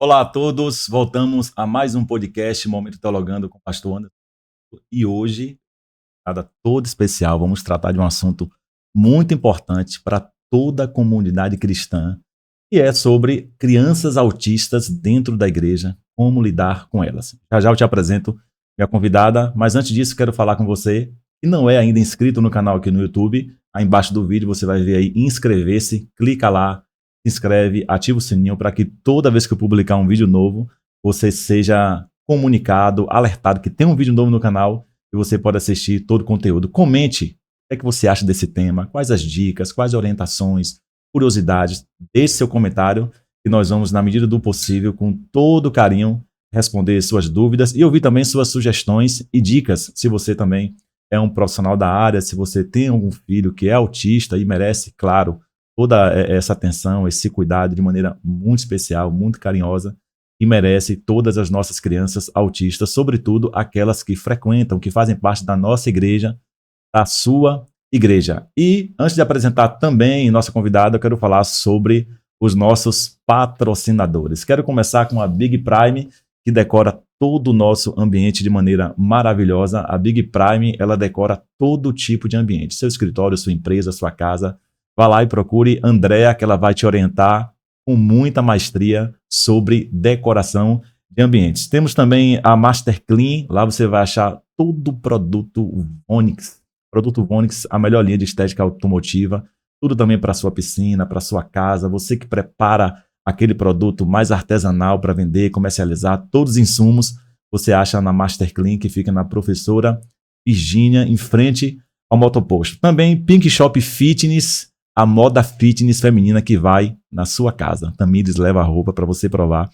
Olá a todos, voltamos a mais um podcast Momento Teologando com o Pastor Anderson. E hoje, nada todo especial, vamos tratar de um assunto muito importante para toda a comunidade cristã, e é sobre crianças autistas dentro da igreja, como lidar com elas. Já já eu te apresento minha convidada, mas antes disso quero falar com você que não é ainda inscrito no canal aqui no YouTube. Aí embaixo do vídeo você vai ver aí inscrever-se, clica lá, se inscreve, ativa o sininho para que toda vez que eu publicar um vídeo novo, você seja comunicado, alertado que tem um vídeo novo no canal e você pode assistir todo o conteúdo. Comente o que você acha desse tema, quais as dicas, quais orientações, curiosidades. Deixe seu comentário e nós vamos, na medida do possível, com todo carinho, responder suas dúvidas e ouvir também suas sugestões e dicas, se você também é um profissional da área, se você tem algum filho que é autista e merece, claro, toda essa atenção, esse cuidado de maneira muito especial, muito carinhosa, e merece todas as nossas crianças autistas, sobretudo aquelas que frequentam, que fazem parte da nossa igreja, da sua igreja. E antes de apresentar também nossa convidada, eu quero falar sobre os nossos patrocinadores. Quero começar com a Big Prime, que decora todo o nosso ambiente de maneira maravilhosa. A Big Prime, ela decora todo tipo de ambiente, seu escritório, sua empresa, sua casa. Vá lá e procure Andréa, que ela vai te orientar com muita maestria sobre decoração de ambientes. Temos também a Master Clean, lá você vai achar todo o produto Vonix. Produto Vonix, a melhor linha de estética automotiva, tudo também para sua piscina, para sua casa, você que prepara aquele produto mais artesanal para vender, comercializar, todos os insumos você acha na Master Clean, que fica na Professora Virgínia, em frente ao motoposto. Também Pink Shop Fitness, a moda fitness feminina que vai na sua casa. Tamires leva a roupa para você provar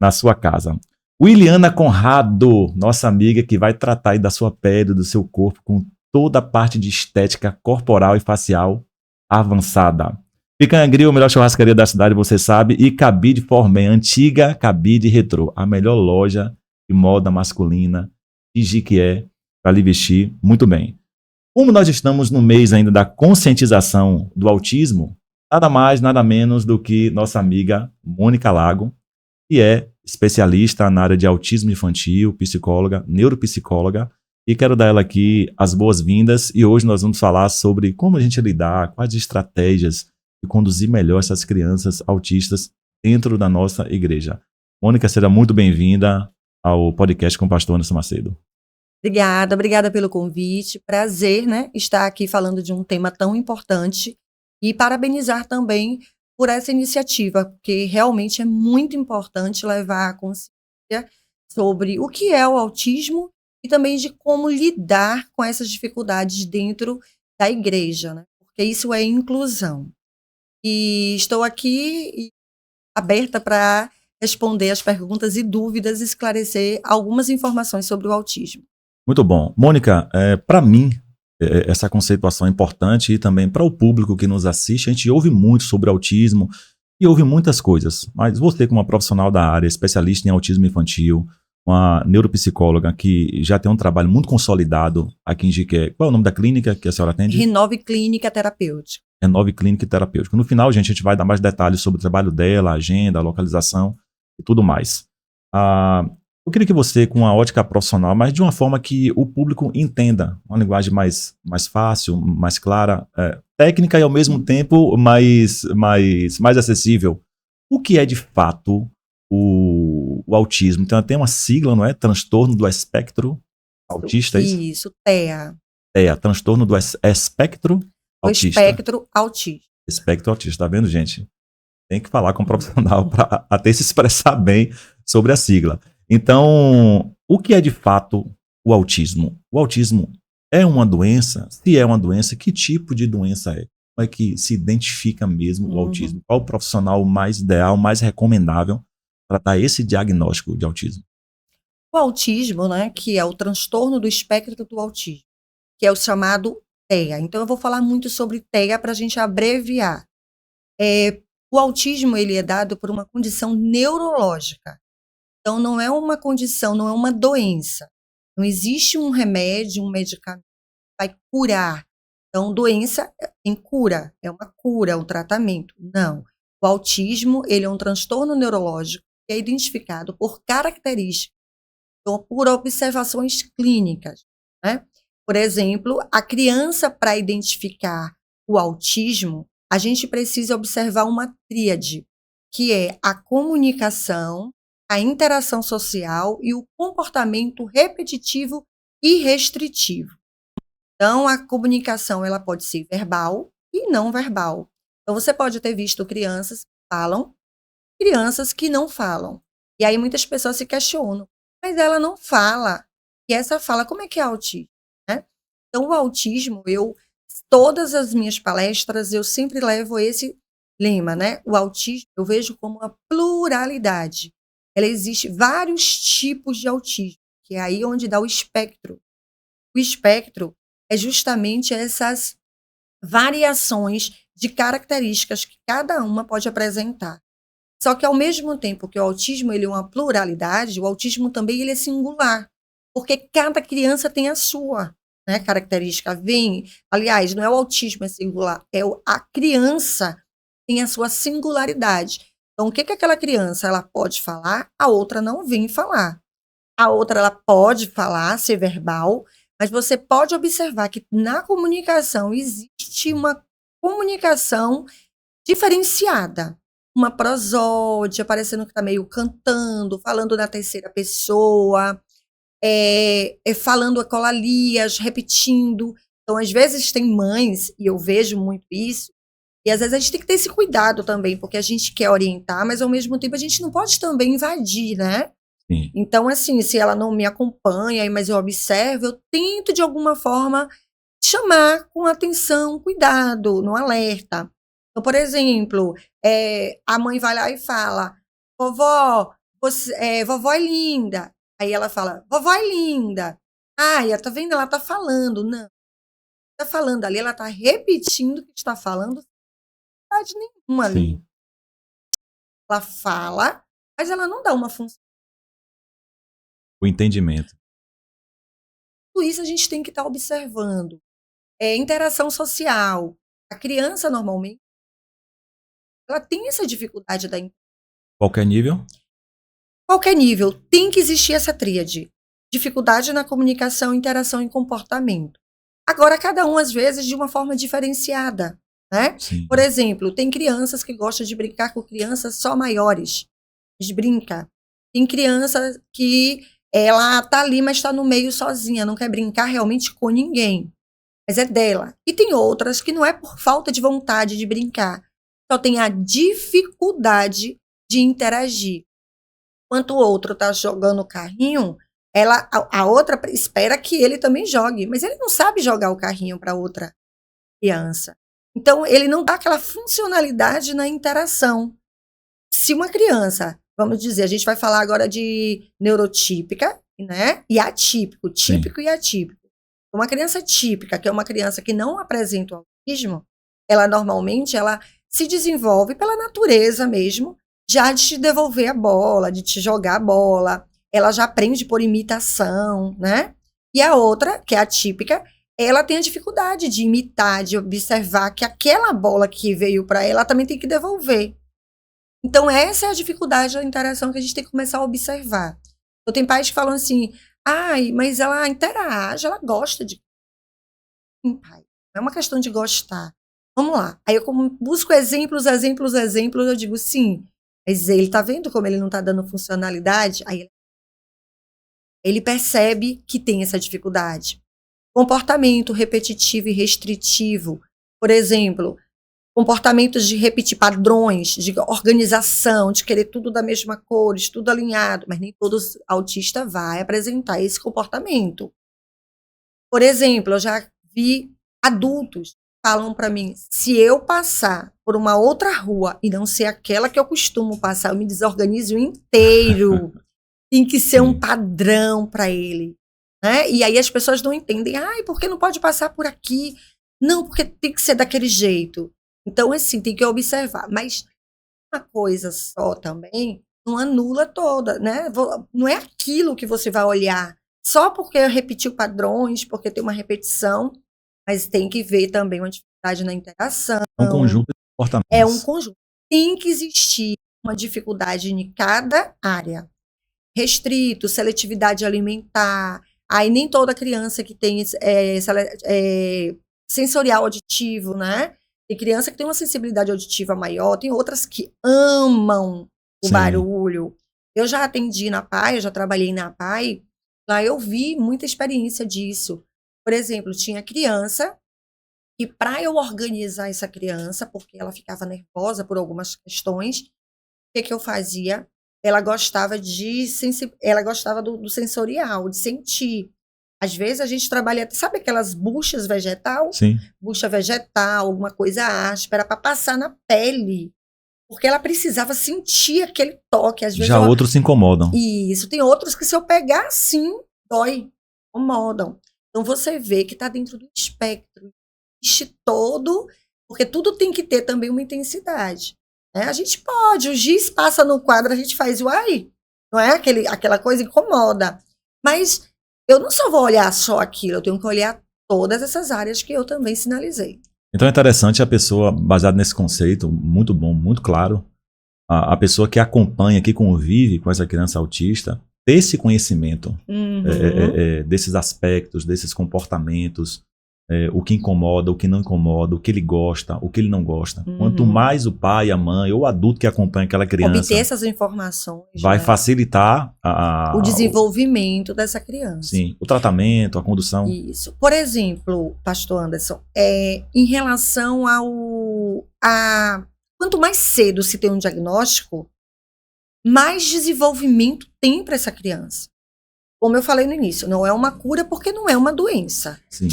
na sua casa. Williana Conrado, nossa amiga que vai tratar aí da sua pele, do seu corpo, com toda a parte de estética corporal e facial avançada. Picanha Grill, a melhor churrascaria da cidade, você sabe. E Cabide Formen, antiga Cabide Retrô, a melhor loja de moda masculina de Jiquié para lhe vestir muito bem. Como nós estamos no mês ainda da conscientização do autismo, nada mais, nada menos do que nossa amiga Mônica Lago, que é especialista na área de autismo infantil, psicóloga, neuropsicóloga, e quero dar ela aqui as boas-vindas, e hoje nós vamos falar sobre como a gente lidar, quais estratégias de conduzir melhor essas crianças autistas dentro da nossa igreja. Mônica, seja muito bem-vinda ao podcast com o pastor Anderson Macedo. Obrigada pelo convite. Prazer, né, estar aqui falando de um tema tão importante e parabenizar também por essa iniciativa, porque realmente é muito importante levar a consciência sobre o que é o autismo e também de como lidar com essas dificuldades dentro da igreja, né? Porque isso é inclusão. E estou aqui aberta para responder as perguntas e dúvidas e esclarecer algumas informações sobre o autismo. Muito bom. Mônica, para mim, essa conceituação é importante e também para o público que nos assiste. A gente ouve muito sobre autismo e ouve muitas coisas, mas você, como uma profissional da área, especialista em autismo infantil, uma neuropsicóloga que já tem um trabalho muito consolidado aqui em Jiqué. Qual é o nome da clínica que a senhora atende? Renove Clínica Terapêutica. Renove Clínica Terapêutica. No final, gente, a gente vai dar mais detalhes sobre o trabalho dela, a agenda, a localização e tudo mais. Eu queria que você, com uma ótica profissional, mas de uma forma que o público entenda, uma linguagem mais fácil, mais clara, técnica e ao mesmo tempo mais acessível. O que é de fato o autismo? Então tem uma sigla, não é? Transtorno do espectro autista, é isso? Isso, TEA. TEA, transtorno do espectro autista. O espectro autista. Espectro autista, tá vendo, gente? Tem que falar com um profissional para até se expressar bem sobre a sigla. Então, o que é de fato o autismo? O autismo é uma doença? Se é uma doença, que tipo de doença é? Como é que se identifica mesmo o autismo? Qual o profissional mais ideal, mais recomendável para dar esse diagnóstico de autismo? O autismo, né, que é o transtorno do espectro do autismo, que é o chamado TEA. Então, eu vou falar muito sobre TEA para a gente abreviar. O autismo, ele é dado por uma condição neurológica. Então, não é uma condição, não é uma doença. Não existe um remédio, um medicamento que vai curar. Então, doença tem cura, é uma cura, um tratamento. Não. O autismo, ele é um transtorno neurológico que é identificado por características, ou por observações clínicas, né? Por exemplo, a criança, para identificar o autismo, a gente precisa observar uma tríade, que é a comunicação, a interação social e o comportamento repetitivo e restritivo. Então, a comunicação ela pode ser verbal e não verbal. Então, você pode ter visto crianças que falam, crianças que não falam. E aí muitas pessoas se questionam, mas ela não fala. E essa fala, como é que é autismo? Né? Então, o autismo, todas as minhas palestras, eu sempre levo esse lema, né? O autismo eu vejo como uma pluralidade. Ela existe vários tipos de autismo, que é aí onde dá o espectro. O espectro é justamente essas variações de características que cada uma pode apresentar. Só que ao mesmo tempo que o autismo ele é uma pluralidade, o autismo também ele é singular, porque cada criança tem a sua, né, característica. Aliás, não é o autismo é singular, a criança tem a sua singularidade. Então, o que aquela criança ela pode falar, a outra não vem falar. A outra ela pode falar, ser verbal, mas você pode observar que na comunicação existe uma comunicação diferenciada. Uma prosódia, parecendo que está meio cantando, falando na terceira pessoa, falando ecolalias, repetindo. Então, às vezes, tem mães, e eu vejo muito isso, e às vezes a gente tem que ter esse cuidado também, porque a gente quer orientar, mas ao mesmo tempo a gente não pode também invadir, né? Sim. Então, assim, se ela não me acompanha, mas eu observo, eu tento de alguma forma chamar com atenção, cuidado, no alerta. Então, por exemplo, a mãe vai lá e fala, vovó, vovó é linda. Aí ela fala, vovó é linda. Tá vendo? Ela tá falando. Não, tá falando ali, ela tá repetindo o que está falando, sem verdade nenhuma ali. Sim. Ela fala, mas ela não dá uma função. O entendimento. Tudo isso a gente tem que estar observando. Interação social. A criança, normalmente, ela tem essa dificuldade da Qualquer nível? qualquer nível, tem que existir essa tríade. Dificuldade na comunicação, interação e comportamento. Agora, cada um, às vezes, de uma forma diferenciada, né? Sim. Por exemplo, tem crianças que gostam de brincar com crianças só maiores. Eles brincam. Tem criança que ela tá ali, mas está no meio sozinha, não quer brincar realmente com ninguém. Mas é dela. E tem outras que não é por falta de vontade de brincar, só tem a dificuldade de interagir. Enquanto o outro está jogando o carrinho, a outra espera que ele também jogue, mas ele não sabe jogar o carrinho para outra criança. Então, ele não dá aquela funcionalidade na interação. Se uma criança, vamos dizer, a gente vai falar agora de neurotípica, né? E atípico, típico e atípico. Uma criança típica, que é uma criança que não apresenta o autismo, ela normalmente se desenvolve pela natureza mesmo, já de te devolver a bola, de te jogar a bola, ela já aprende por imitação, né? E a outra, que é atípica, ela tem a dificuldade de imitar, de observar que aquela bola que veio para ela também tem que devolver. Então, essa é a dificuldade da interação que a gente tem que começar a observar. Então, tem pais que falam assim, mas ela interage, ela gosta de... Pai, não é uma questão de gostar. Vamos lá. Aí eu busco exemplos, eu digo sim, mas ele tá vendo como ele não tá dando funcionalidade? Aí ele percebe que tem essa dificuldade. Comportamento repetitivo e restritivo. Por exemplo, comportamentos de repetir padrões, de organização, de querer tudo da mesma cor, tudo alinhado, mas nem todo autista vai apresentar esse comportamento. Por exemplo, eu já vi adultos que falam para mim, se eu passar por uma outra rua e não ser aquela que eu costumo passar, eu me desorganizo inteiro. Tem que ser um padrão para ele. Né? E aí as pessoas não entendem, por que não pode passar por aqui? Não, porque tem que ser daquele jeito. Então, assim, tem que observar. Mas uma coisa só também não anula toda, né? Não é aquilo que você vai olhar só porque repetiu padrões, porque tem uma repetição, mas tem que ver também uma dificuldade na interação. É um conjunto de comportamentos. É um conjunto. Tem que existir uma dificuldade em cada área. Restrito, seletividade alimentar. Aí nem toda criança que tem sensorial auditivo, né? Tem criança que tem uma sensibilidade auditiva maior, tem outras que amam o barulho. Eu já atendi na PAI, eu já trabalhei na PAI, lá eu vi muita experiência disso. Por exemplo, tinha criança e para eu organizar essa criança, porque ela ficava nervosa por algumas questões, o que eu fazia? Ela gostava do sensorial, de sentir. Às vezes a gente trabalha, sabe aquelas buchas vegetal? Sim. Bucha vegetal, alguma coisa áspera, para passar na pele. Porque ela precisava sentir aquele toque. Às vezes outros se incomodam. Isso. Tem outros que se eu pegar assim, dói, incomodam. Então você vê que está dentro do espectro. Existe todo, porque tudo tem que ter também uma intensidade. Né? A gente pode, o giz passa no quadro, a gente faz uai, não é? Aquela coisa incomoda. Mas eu não só vou olhar só aquilo, eu tenho que olhar todas essas áreas que eu também sinalizei. Então é interessante a pessoa, baseado nesse conceito, muito bom, muito claro, a pessoa que acompanha, que convive com essa criança autista, ter esse conhecimento desses aspectos, desses comportamentos, o que incomoda, o que não incomoda, o que ele gosta, o que ele não gosta. Quanto mais o pai, a mãe ou o adulto que acompanha aquela criança obter essas informações, vai facilitar o desenvolvimento dessa criança. Sim, o tratamento, a condução. Isso. Por exemplo, pastor Anderson, em relação quanto mais cedo se tem um diagnóstico, mais desenvolvimento tem para essa criança. Como eu falei no início, não é uma cura porque não é uma doença. Sim.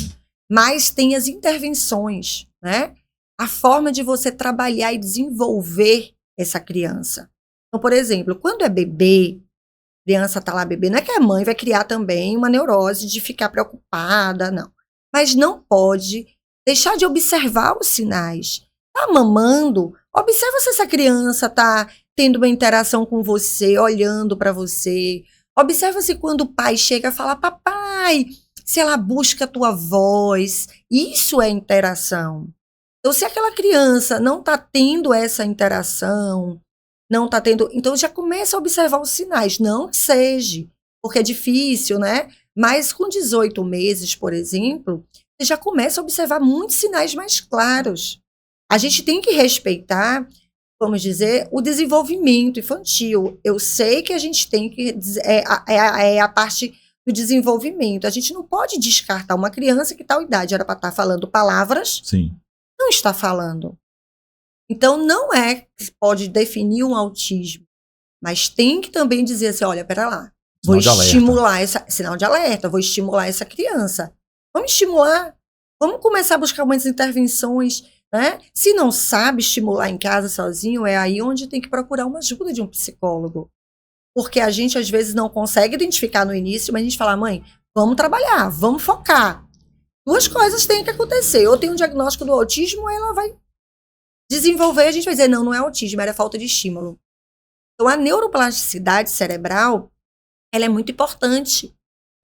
Mas tem as intervenções, né? A forma de você trabalhar e desenvolver essa criança. Então, por exemplo, quando é bebê, a criança está lá bebê, não é que a mãe vai criar também uma neurose de ficar preocupada, não. Mas não pode deixar de observar os sinais. Está mamando, observa se essa criança está tendo uma interação com você, olhando para você. Observa se quando o pai chega e fala, papai, se ela busca a tua voz, isso é interação. Então, se aquela criança não está tendo essa interação, não está tendo... Então, já começa a observar os sinais. Não seja, porque é difícil, né? Mas com 18 meses, por exemplo, você já começa a observar muitos sinais mais claros. A gente tem que respeitar, vamos dizer, o desenvolvimento infantil. Eu sei que a gente tem que... a parte do desenvolvimento. A gente não pode descartar uma criança que tal idade era para estar falando palavras. Sim. Não está falando. Então, não é que pode definir um autismo, mas tem que também dizer assim, olha, pera lá, vou estimular sinal de alerta, vou estimular essa criança. Vamos estimular, vamos começar a buscar umas intervenções, né? Se não sabe estimular em casa sozinho, é aí onde tem que procurar uma ajuda de um psicólogo. Porque a gente, às vezes, não consegue identificar no início, mas a gente fala, mãe, vamos trabalhar, vamos focar. Duas coisas têm que acontecer. Ou tem um diagnóstico do autismo, ou ela vai desenvolver, a gente vai dizer, não é autismo, era falta de estímulo. Então, a neuroplasticidade cerebral, ela é muito importante.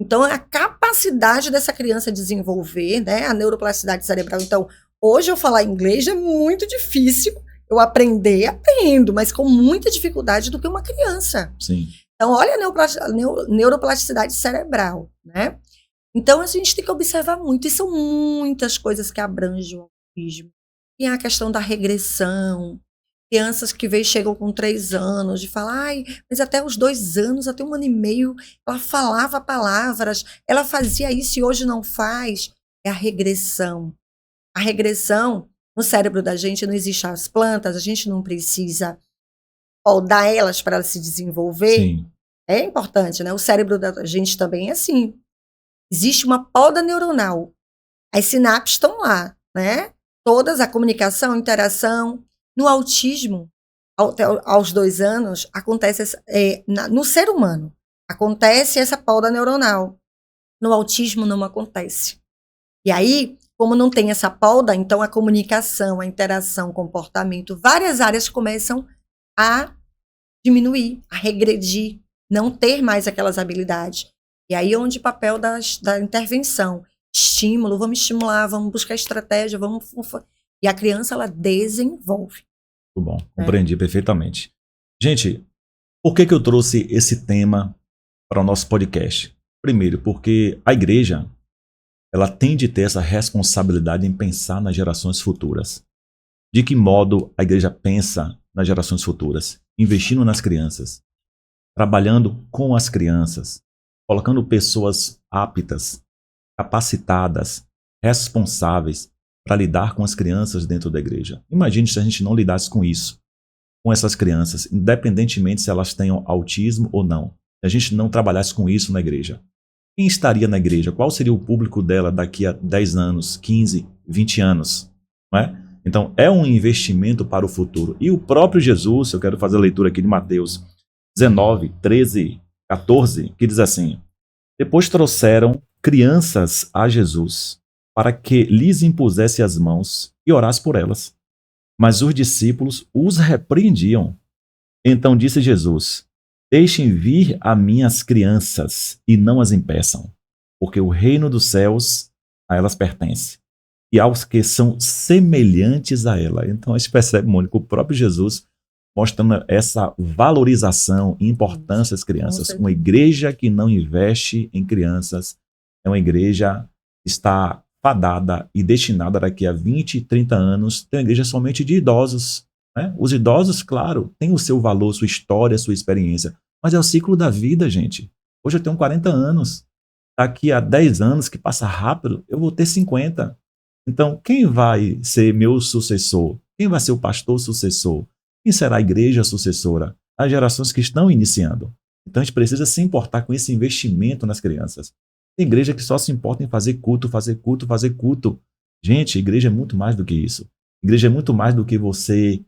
Então, a capacidade dessa criança desenvolver, né, a neuroplasticidade cerebral. Então, hoje eu falar inglês é muito difícil. Eu aprendo, mas com muita dificuldade do que uma criança. Sim. Então, olha a neuroplasticidade cerebral, né? Então, a gente tem que observar muito. E são muitas coisas que abrangem o autismo. Tem a questão da regressão. Crianças que chegam com 3 anos, de falar, mas até os 2 anos, até 1 ano e meio, ela falava palavras, ela fazia isso e hoje não faz. É a regressão. A regressão... No cérebro da gente não existem as plantas, a gente não precisa podar elas para elas se desenvolver. Sim. É importante, né? O cérebro da gente também é assim. Existe uma poda neuronal. As sinapses estão lá, né? Todas, a comunicação, a interação. No autismo, aos 2 anos, acontece no ser humano, acontece essa poda neuronal. No autismo não acontece. E aí... Como não tem essa poda, então a comunicação, a interação, o comportamento, várias áreas começam a diminuir, a regredir, não ter mais aquelas habilidades. E aí é onde o papel da intervenção, estímulo, vamos estimular, vamos buscar estratégia, e a criança, ela desenvolve. Muito bom, compreendi perfeitamente. Gente, por que eu trouxe esse tema para o nosso podcast? Primeiro, porque a igreja, ela tem de ter essa responsabilidade em pensar nas gerações futuras. De que modo a igreja pensa nas gerações futuras? Investindo nas crianças, trabalhando com as crianças, colocando pessoas aptas, capacitadas, responsáveis para lidar com as crianças dentro da igreja. Imagine se a gente não lidasse com isso, com essas crianças, independentemente se elas tenham autismo ou não. Se a gente não trabalhasse com isso na igreja. Quem estaria na igreja? Qual seria o público dela daqui a 10 anos, 15, 20 anos? Não é? Então, é um investimento para o futuro. E o próprio Jesus, eu quero fazer a leitura aqui de Mateus 19, 13, 14, que diz assim: depois trouxeram crianças a Jesus para que lhes impusesse as mãos e orasse por elas. Mas os discípulos os repreendiam. Então disse Jesus: deixem vir a mim as crianças e não as impeçam, porque o reino dos céus a elas pertence, e aos que são semelhantes a ela. Então a gente percebe, Mônica, o próprio Jesus mostrando essa valorização e importância das crianças. Uma igreja que não investe em crianças é uma igreja que está fadada e destinada daqui a 20, 30 anos, tem uma igreja somente de idosos. Né? Os idosos, claro, têm o seu valor, sua história, sua experiência, mas é o ciclo da vida, gente. Hoje eu tenho 40 anos, daqui a 10 anos, que passa rápido, eu vou ter 50. Então, quem vai ser meu sucessor? Quem vai ser o pastor sucessor? Quem será a igreja sucessora? As gerações que estão iniciando. Então, a gente precisa se importar com esse investimento nas crianças. Tem igreja que só se importa em fazer culto, fazer culto, fazer culto. Gente, igreja é muito mais do que isso. Igreja é muito mais do que você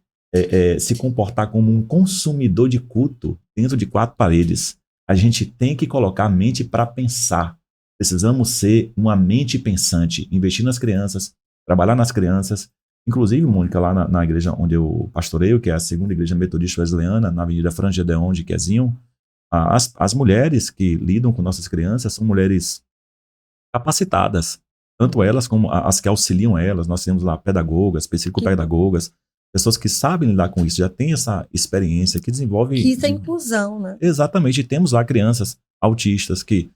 se comportar como um consumidor de culto dentro de 4 paredes. A gente tem que colocar a mente para pensar. Precisamos ser uma mente pensante, investir nas crianças, trabalhar nas crianças. Inclusive, Mônica, lá na igreja onde eu pastoreio, que é a segunda igreja metodista wesleyana, na Avenida Franja de Onde, Quezinho, as mulheres que lidam com nossas crianças são mulheres capacitadas, tanto elas como as que auxiliam elas. Nós temos lá pedagogas, psicopedagogas, pessoas que sabem lidar com isso, já têm essa experiência, que desenvolvem... Que isso é inclusão, né? Exatamente, e temos lá crianças autistas que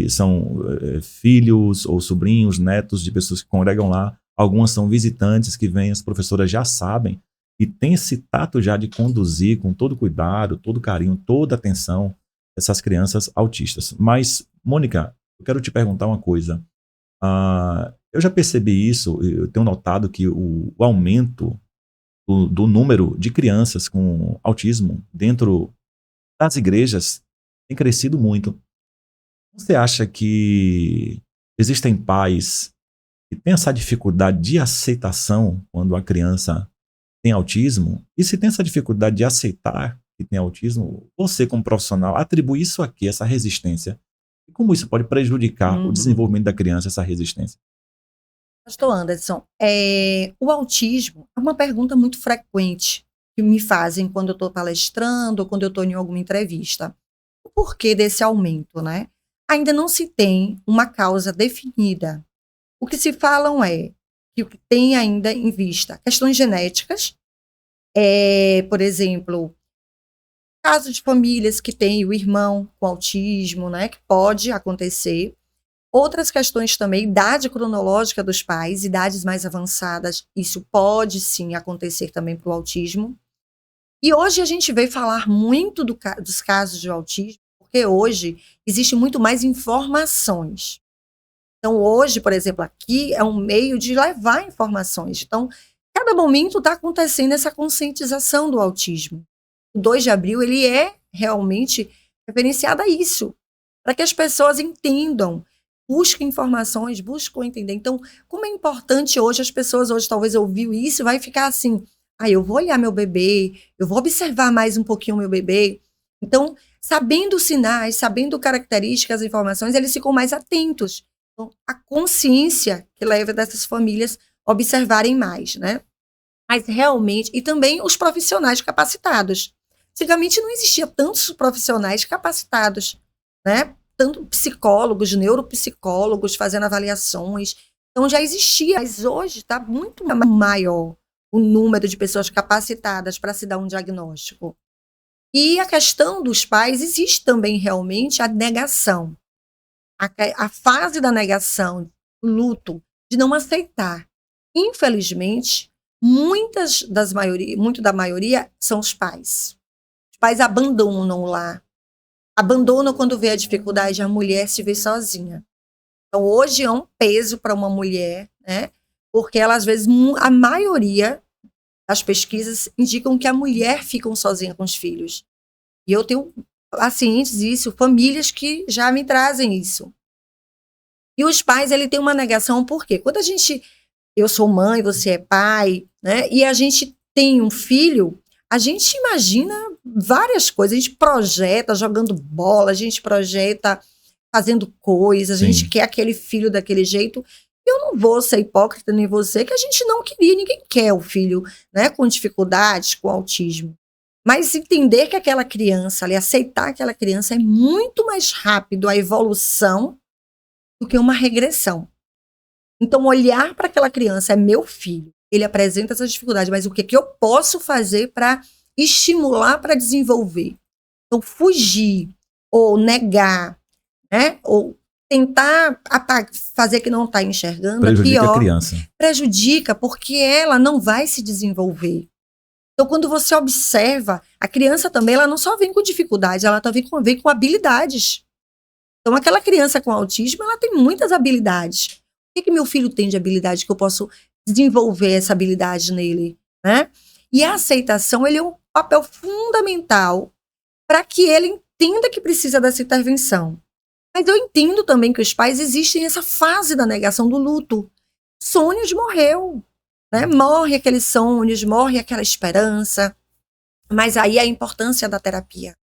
são filhos ou sobrinhos, netos de pessoas que congregam lá. Algumas são visitantes que vêm, as professoras já sabem e têm esse tato já de conduzir com todo cuidado, todo carinho, toda atenção essas crianças autistas. Mas, Mônica, eu quero te perguntar uma coisa. Eu já percebi isso, eu tenho notado que o aumento do número de crianças com autismo dentro das igrejas tem crescido muito. Você acha que existem pais que têm essa dificuldade de aceitação quando a criança tem autismo? E se tem essa dificuldade de aceitar que tem autismo, você como profissional atribui isso aqui, essa resistência? E como isso pode prejudicar o desenvolvimento da criança, essa resistência? Pastor Anderson, o autismo é uma pergunta muito frequente que me fazem quando eu estou palestrando ou quando eu estou em alguma entrevista. O porquê desse aumento, né? Ainda não se tem uma causa definida. O que se falam é que o que tem ainda em vista questões genéticas, por exemplo, casos de famílias que têm o irmão com autismo, né, que pode acontecer. Outras questões também, idade cronológica dos pais, idades mais avançadas, isso pode sim acontecer também para o autismo. E hoje a gente veio falar muito dos casos de autismo, porque hoje existe muito mais informações. Então hoje, por exemplo, aqui é um meio de levar informações. Então, cada momento está acontecendo essa conscientização do autismo. O 2 de abril, ele é realmente referenciado a isso, para que as pessoas entendam, busquem informações, busquem entender. Então, como é importante hoje, as pessoas hoje talvez ouviu isso e vai ficar assim, eu vou olhar meu bebê, eu vou observar mais um pouquinho o meu bebê. Então, sabendo os sinais, sabendo características, informações, eles ficam mais atentos. Então, a consciência que leva dessas famílias a observarem mais, né? Mas realmente, e também os profissionais capacitados. Antigamente não existia tantos profissionais capacitados, né? Tanto psicólogos, neuropsicólogos fazendo avaliações. Então já existia, mas hoje está muito maior o número de pessoas capacitadas para se dar um diagnóstico. E a questão dos pais, existe também realmente a negação. A fase da negação, o luto, de não aceitar. Infelizmente, muito da maioria são os pais. Os pais abandonam lá. Abandonam quando vê a dificuldade, a mulher se vê sozinha. Então, hoje é um peso para uma mulher, né? Porque ela, às vezes, a maioria das pesquisas indicam que a mulher fica sozinha com os filhos. E eu tenho pacientes isso, famílias que já me trazem isso. E os pais, ele tem uma negação, por quê? Quando eu sou mãe, você é pai, né? E a gente tem um filho, a gente imagina várias coisas, a gente projeta jogando bola, a gente projeta fazendo coisas, a gente quer aquele filho daquele jeito. Eu não vou ser hipócrita nem você, que a gente não queria, ninguém quer o filho, né, com dificuldades, com autismo. Mas entender que aquela criança, ali, aceitar aquela criança é muito mais rápido a evolução do que uma regressão. Então, olhar para aquela criança, é meu filho, ele apresenta essas dificuldades, mas o que eu posso fazer para estimular, para desenvolver? Então, fugir ou negar, né? Ou tentar fazer que não está enxergando, prejudica pior, a criança. Prejudica, porque ela não vai se desenvolver. Então, quando você observa, a criança também, ela não só vem com dificuldades, ela também vem com habilidades. Então, aquela criança com autismo, ela tem muitas habilidades. O que meu filho tem de habilidade que eu posso desenvolver essa habilidade nele, né? E a aceitação, ele é um papel fundamental para que ele entenda que precisa dessa intervenção. Mas eu entendo também que os pais existem essa fase da negação do luto. Sonhos morreu, né? Morre aqueles sonhos, morre aquela esperança. Mas aí a importância da terapia,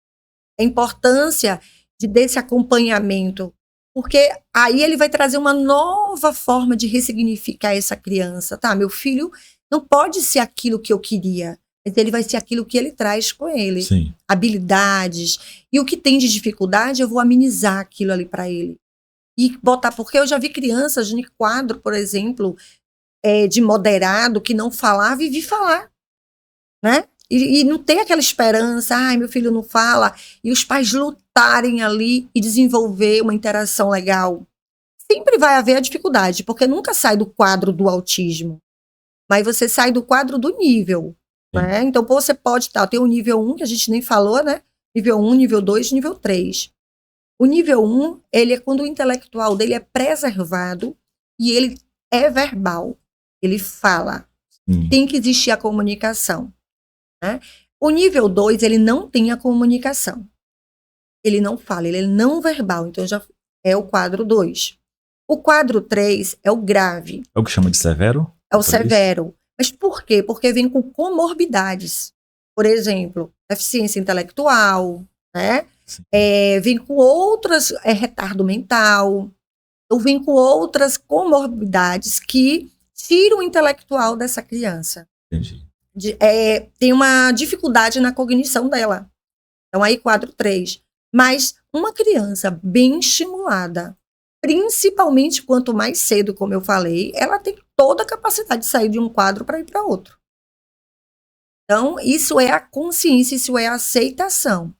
a importância desse acompanhamento, porque aí ele vai trazer uma nova forma de ressignificar essa criança, tá? Meu filho não pode ser aquilo que eu queria, mas ele vai ser aquilo que ele traz com ele. Sim. Habilidades. E o que tem de dificuldade, eu vou amenizar aquilo ali para ele. E botar, porque eu já vi crianças de quadro, por exemplo, de moderado, que não falava e vi falar, né? E não ter aquela esperança, ai, meu filho não fala, e os pais lutarem ali e desenvolver uma interação legal. Sempre vai haver a dificuldade, porque nunca sai do quadro do autismo, mas você sai do quadro do nível, né? Então, você pode ter o nível 1, que a gente nem falou, né? Nível 1, nível 2, nível 3. O nível 1, ele é quando o intelectual dele é preservado e ele é verbal, ele fala. Tem que existir a comunicação. Né? O nível 2, ele não tem a comunicação. Ele não fala, ele é não verbal. Então, já é o quadro 2. O quadro 3 é o grave. É o que chama de severo? É o severo. Mas por quê? Porque vem com comorbidades. Por exemplo, deficiência intelectual, né? Vem com outras, retardo mental, ou vem com outras comorbidades que tiram o intelectual dessa criança. Entendi. Tem uma dificuldade na cognição dela. Então, aí, quadro 3. Mas uma criança bem estimulada, principalmente quanto mais cedo, como eu falei, ela tem toda a capacidade de sair de um quadro para ir para outro. Então, isso é a consciência, isso é a aceitação.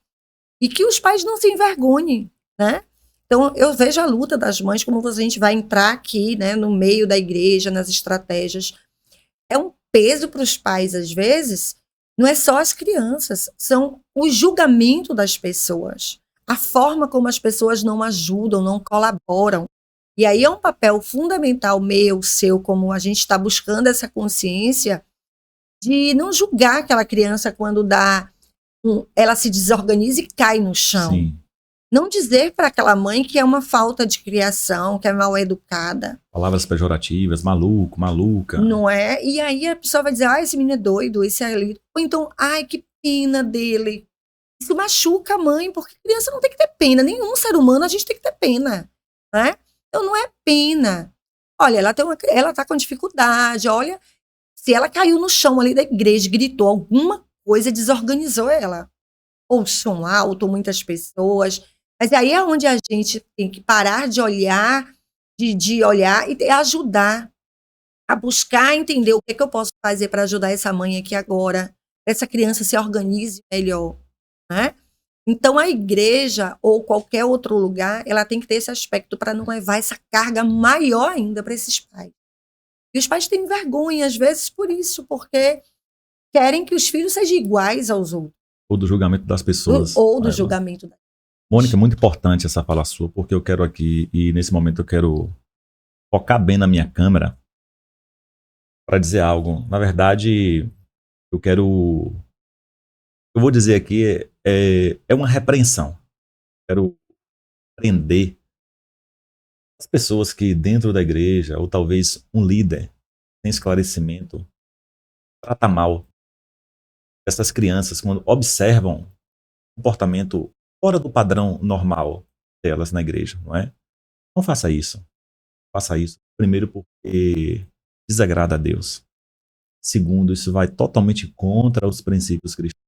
E que os pais não se envergonhem, né? Então, eu vejo a luta das mães, como a gente vai entrar aqui, né, no meio da igreja, nas estratégias. É um peso para os pais, às vezes, não é só as crianças, são o julgamento das pessoas, a forma como as pessoas não ajudam, não colaboram. E aí é um papel fundamental meu, seu, como a gente está buscando essa consciência de não julgar aquela criança quando ela se desorganiza e cai no chão. Sim. Não dizer para aquela mãe que é uma falta de criação, que é mal educada. Palavras pejorativas, maluco, maluca. Não é? E aí a pessoa vai dizer, esse menino é doido, esse é ali. Ou então, ai, que pena dele. Isso machuca a mãe, porque criança não tem que ter pena. Nenhum ser humano a gente tem que ter pena, né? Então não é pena. Olha, ela tá com dificuldade, olha, se ela caiu no chão ali da igreja, gritou alguma coisa, desorganizou ela. Ou som alto, muitas pessoas. Mas aí é onde a gente tem que parar de olhar, de olhar e ajudar a buscar entender o que eu posso fazer para ajudar essa mãe aqui agora, essa criança se organize melhor. né? Então, a igreja ou qualquer outro lugar, ela tem que ter esse aspecto para não levar essa carga maior ainda para esses pais. E os pais têm vergonha, às vezes, por isso, porque querem que os filhos sejam iguais aos outros. Ou do julgamento das pessoas. Ou do julgamento. Mônica, é muito importante essa fala sua, porque eu quero aqui, e nesse momento eu quero focar bem na minha câmera para dizer algo. Na verdade, eu vou dizer aqui, é uma repreensão. Quero prender as pessoas que dentro da igreja, ou talvez um líder, sem esclarecimento, trata mal essas crianças quando observam comportamento fora do padrão normal delas na igreja, não é? Não faça isso. Faça isso, primeiro, porque desagrada a Deus. Segundo, isso vai totalmente contra os princípios cristãos.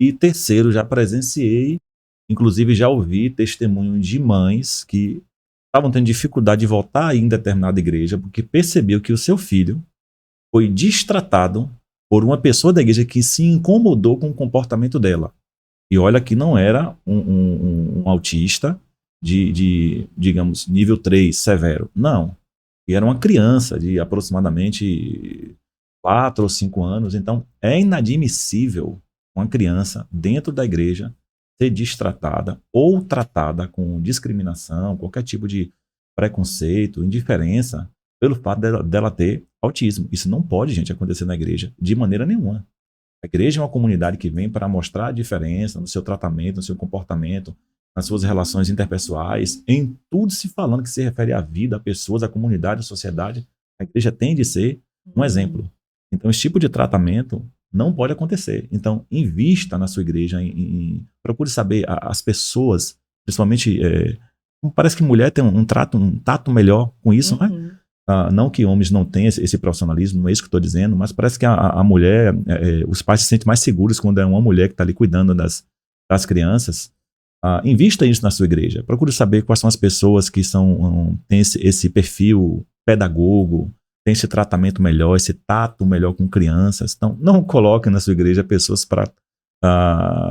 E terceiro, já presenciei, inclusive já ouvi testemunho de mães que estavam tendo dificuldade de voltar em determinada igreja porque percebeu que o seu filho foi destratado por uma pessoa da igreja que se incomodou com o comportamento dela. E olha que não era um autista digamos, nível 3, severo. Não. E era uma criança de aproximadamente 4 ou 5 anos. Então, é inadmissível uma criança dentro da igreja ser destratada ou tratada com discriminação, qualquer tipo de preconceito, indiferença, pelo fato dela ter autismo. Isso não pode, gente, acontecer na igreja de maneira nenhuma. A igreja é uma comunidade que vem para mostrar a diferença no seu tratamento, no seu comportamento, nas suas relações interpessoais, em tudo se falando que se refere à vida, a pessoas, à comunidade, à sociedade. A igreja tem de ser um exemplo. Então, esse tipo de tratamento não pode acontecer. Então, invista na sua igreja, procure saber as pessoas, principalmente, parece que mulher tem um tato melhor com isso, né? Não que homens não tenham esse profissionalismo, não é isso que eu estou dizendo, mas parece que a mulher, os pais se sentem mais seguros quando é uma mulher que está ali cuidando das crianças. Invista isso na sua igreja. Procure saber quais são as pessoas que têm esse perfil pedagogo, tem esse tratamento melhor, esse tato melhor com crianças. Então, não coloque na sua igreja pessoas para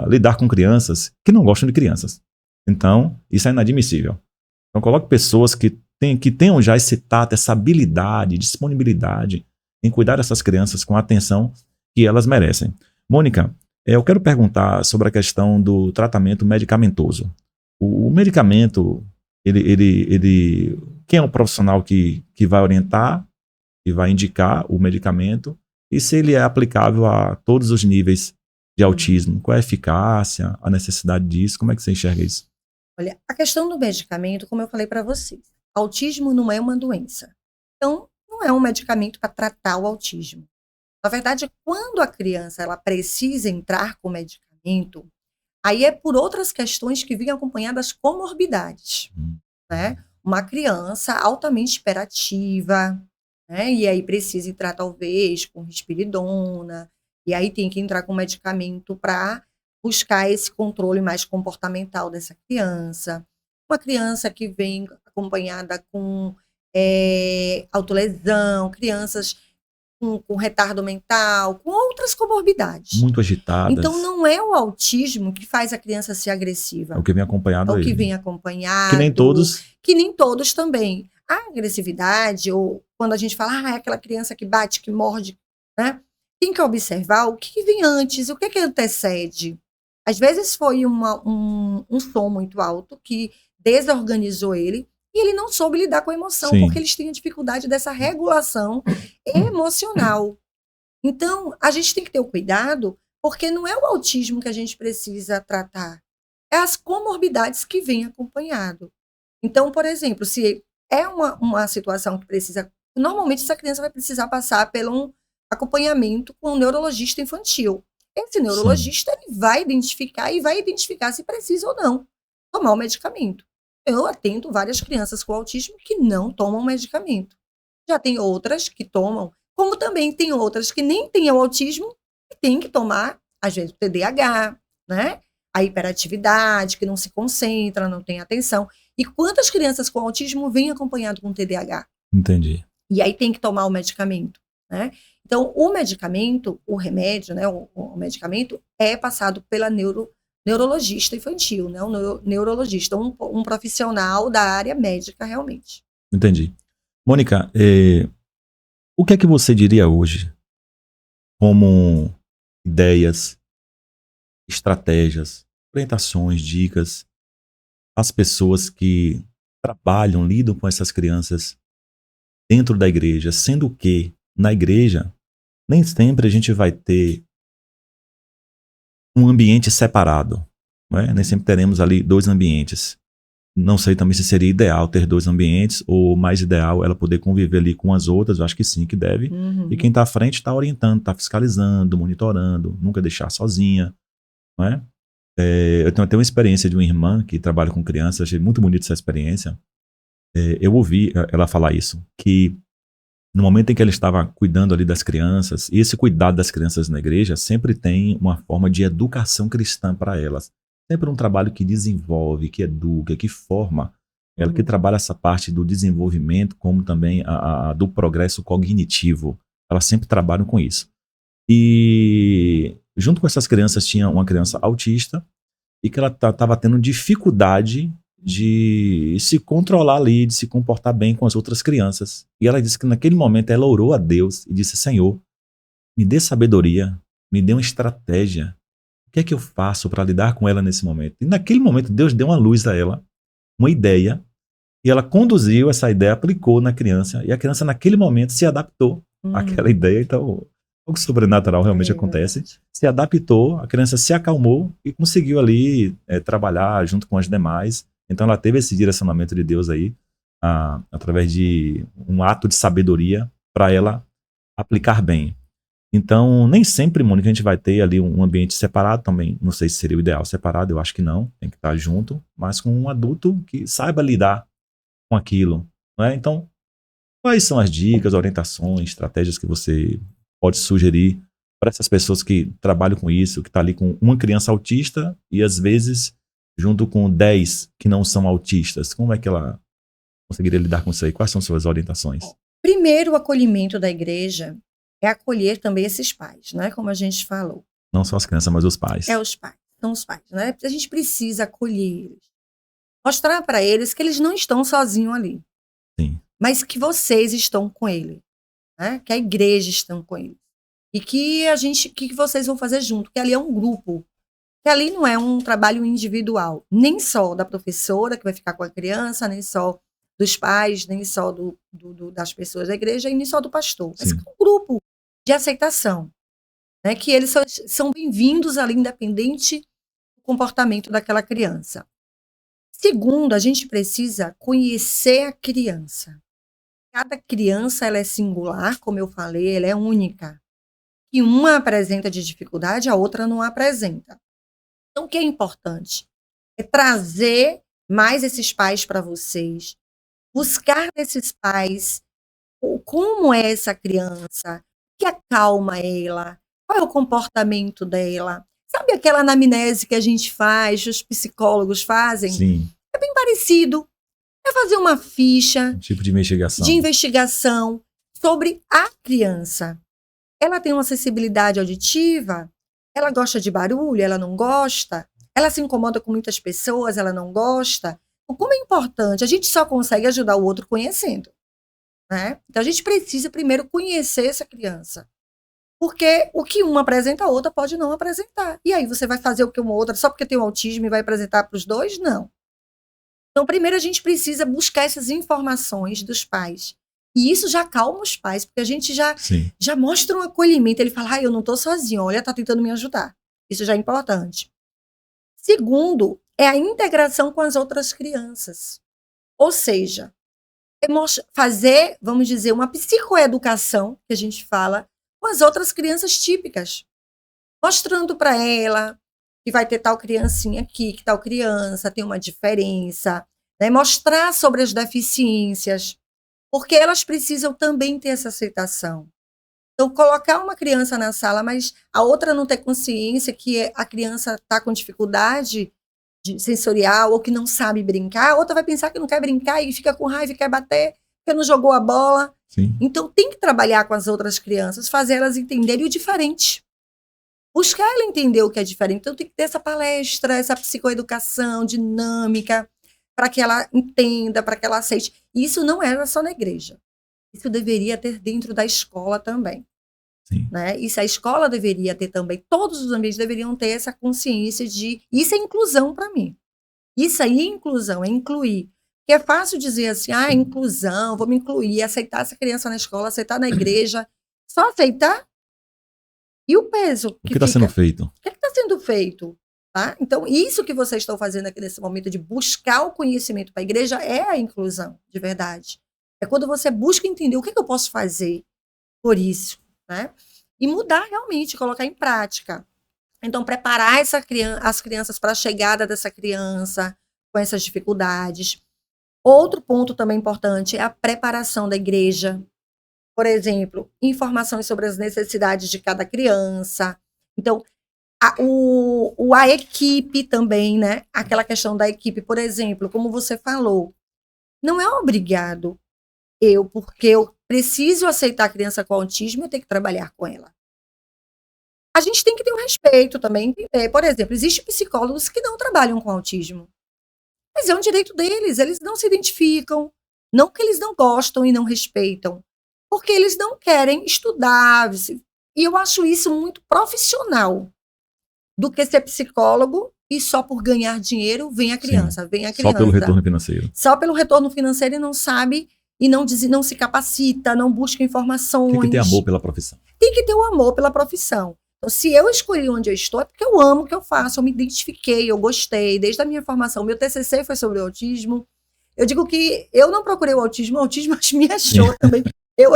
lidar com crianças que não gostam de crianças. Então, isso é inadmissível. Então, coloque pessoas que tenham já esse tato, essa habilidade, disponibilidade em cuidar dessas crianças com a atenção que elas merecem. Mônica, eu quero perguntar sobre a questão do tratamento medicamentoso. O medicamento, quem é o profissional que vai orientar, que vai indicar o medicamento, e se ele é aplicável a todos os níveis de autismo? Qual é a eficácia, a necessidade disso? Como é que você enxerga isso? Olha, a questão do medicamento, como eu falei para vocês, autismo não é uma doença. Então, não é um medicamento para tratar o autismo. Na verdade, quando a criança ela precisa entrar com medicamento, aí é por outras questões que vêm acompanhadas comorbidades, né? Uma criança altamente hiperativa, né? E aí precisa entrar talvez com risperidona, e aí tem que entrar com medicamento para buscar esse controle mais comportamental dessa criança. Uma criança que vem acompanhada com autolesão, crianças com retardo mental, com outras comorbidades. Muito agitadas. Então, não é o autismo que faz a criança ser agressiva. É o que vem acompanhado aí. É o que vem acompanhado. Que nem todos. Que nem todos também. A agressividade, ou quando a gente fala, é aquela criança que bate, que morde, né? Tem que observar o que vem antes, o que antecede. Às vezes foi um som muito alto que desorganizou ele, e ele não soube lidar com a emoção, Sim. porque eles têm dificuldade dessa regulação emocional. Então, a gente tem que ter o cuidado, porque não é o autismo que a gente precisa tratar, é as comorbidades que vêm acompanhado. Então, por exemplo, se é uma situação que precisa... Normalmente, essa criança vai precisar passar por um acompanhamento com um neurologista infantil. Esse neurologista ele vai identificar se precisa ou não tomar o medicamento. Eu atendo várias crianças com autismo que não tomam medicamento. Já tem outras que tomam, como também tem outras que nem têm o autismo e têm que tomar, às vezes, o TDAH, né? A hiperatividade, que não se concentra, não tem atenção. E quantas crianças com autismo vêm acompanhado com TDAH? Entendi. E aí tem que tomar o medicamento, né? Então, o medicamento, o remédio, né, o medicamento é passado pela neurologista infantil, né? Um neurologista, um profissional da área médica, realmente. Entendi. Mônica, o que é que você diria hoje como ideias, estratégias, orientações, dicas às pessoas que trabalham, lidam com essas crianças dentro da igreja, sendo que na igreja nem sempre a gente vai ter um ambiente separado, né? Nem sempre teremos ali 2 ambientes. Não sei também se seria ideal ter 2 ambientes ou mais ideal ela poder conviver ali com as outras, eu acho que sim, que deve. E quem está à frente está orientando, está fiscalizando, monitorando, nunca deixar sozinha, não é? Eu tenho até uma experiência de uma irmã que trabalha com crianças, achei muito bonita essa experiência. Eu ouvi ela falar isso, que no momento em que ela estava cuidando ali das crianças, e esse cuidado das crianças na igreja sempre tem uma forma de educação cristã para elas. Sempre um trabalho que desenvolve, que educa, que forma. Ela que trabalha essa parte do desenvolvimento, como também a do progresso cognitivo. Elas sempre trabalham com isso. E junto com essas crianças tinha uma criança autista e que ela estava tendo dificuldade de se controlar ali, de se comportar bem com as outras crianças. E ela disse que naquele momento ela orou a Deus e disse: Senhor, me dê sabedoria, me dê uma estratégia. O que é que eu faço para lidar com ela nesse momento? E naquele momento Deus deu uma luz a ela, uma ideia, e ela conduziu essa ideia, aplicou na criança, e a criança naquele momento se adaptou àquela ideia. Então, algo sobrenatural realmente acontece. Se adaptou, a criança se acalmou e conseguiu ali trabalhar junto com as demais. Então ela teve esse direcionamento de Deus aí, através de um ato de sabedoria para ela aplicar bem. Então, nem sempre, Mônica, a gente vai ter ali um ambiente separado também. Não sei se seria o ideal separado, eu acho que não. Tem que estar junto, mas com um adulto que saiba lidar com aquilo, não é? Então, quais são as dicas, orientações, estratégias que você pode sugerir para essas pessoas que trabalham com isso, que está ali com uma criança autista e às vezes junto com 10 que não são autistas? Como é que ela conseguiria lidar com isso aí? Quais são suas orientações? Primeiro, o acolhimento da igreja é acolher também esses pais, né? Como a gente falou. Não só as crianças, mas os pais. Os pais, são os pais, né? A gente precisa acolher eles. Mostrar para eles que eles não estão sozinhos ali. Sim. Mas que vocês estão com ele, né? Que a igreja está com ele. E que vocês vão fazer junto, que ali é um grupo. Que ali não é um trabalho individual, nem só da professora que vai ficar com a criança, nem só dos pais, nem só das pessoas da igreja, e nem só do pastor. Mas é um grupo de aceitação, né? Que eles são bem-vindos ali, independente do comportamento daquela criança. Segundo, a gente precisa conhecer a criança. Cada criança ela é singular, como eu falei, ela é única. E uma apresenta de dificuldade, a outra não apresenta. Então, o que é importante? É trazer mais esses pais para vocês, buscar desses pais como é essa criança, o que acalma ela, qual é o comportamento dela. Sabe aquela anamnese que a gente faz, os psicólogos fazem? Sim. É bem parecido. É fazer uma ficha Um tipo de investigação sobre a criança. Ela tem uma sensibilidade auditiva? Ela gosta de barulho? Ela não gosta? Ela se incomoda com muitas pessoas? Ela não gosta? Como é importante, a gente só consegue ajudar o outro conhecendo, né? Então a gente precisa primeiro conhecer essa criança. Porque o que uma apresenta, a outra pode não apresentar. E aí você vai fazer o que uma outra, só porque tem o autismo e vai apresentar para os dois? Não. Então primeiro a gente precisa buscar essas informações dos pais. E isso já calma os pais, porque a gente já mostra um acolhimento. Ele fala, eu não estou sozinho, olha, está tentando me ajudar. Isso já é importante. Segundo, é a integração com as outras crianças. Ou seja, é fazer, vamos dizer, uma psicoeducação, que a gente fala, com as outras crianças típicas. Mostrando para ela que vai ter tal criancinha aqui, que tal criança tem uma diferença. Né? Mostrar sobre as deficiências, porque elas precisam também ter essa aceitação. Então, colocar uma criança na sala, mas a outra não ter consciência que a criança está com dificuldade sensorial ou que não sabe brincar, a outra vai pensar que não quer brincar e fica com raiva e quer bater, porque não jogou a bola. Sim. Então, tem que trabalhar com as outras crianças, fazer elas entenderem o diferente. buscar ela entender o que é diferente. Então tem que ter essa palestra, essa psicoeducação dinâmica, para que ela entenda, para que ela aceite. E isso não era só na igreja. Isso deveria ter dentro da escola também. Sim. Né? Isso a escola deveria ter também, todos os ambientes deveriam ter essa consciência de... Isso é inclusão para mim. Isso aí é inclusão, é incluir. Porque é fácil dizer assim, inclusão, vou me incluir, aceitar essa criança na escola, aceitar na igreja. Só aceitar? E o peso? O que está sendo feito? O que está sendo feito? Tá? Então, isso que vocês estão fazendo aqui nesse momento de buscar o conhecimento para a igreja é a inclusão, de verdade. É quando você busca entender o que eu posso fazer por isso, né? E mudar realmente, colocar em prática. Então, preparar as crianças para a chegada dessa criança com essas dificuldades. Outro ponto também importante é a preparação da igreja. Por exemplo, informações sobre as necessidades de cada criança. Então, a equipe também, né? Aquela questão da equipe, por exemplo, como você falou, não é obrigado porque eu preciso aceitar a criança com autismo, eu tenho que trabalhar com ela. A gente tem que ter um respeito também, entender. Por exemplo, existem psicólogos que não trabalham com autismo. Mas é um direito deles, eles não se identificam, não que eles não gostam e não respeitam, porque eles não querem estudar. E eu acho isso muito profissional, do que ser psicólogo e só por ganhar dinheiro vem a criança, vem a criança. Só pelo retorno financeiro. Só pelo retorno financeiro e não sabe, e não se capacita, não busca informações. Tem que ter amor pela profissão. Tem que ter o amor pela profissão. Então, se eu escolhi onde eu estou, é porque eu amo o que eu faço, eu me identifiquei, eu gostei, desde a minha formação. Meu TCC foi sobre o autismo. Eu digo que eu não procurei o autismo me achou também.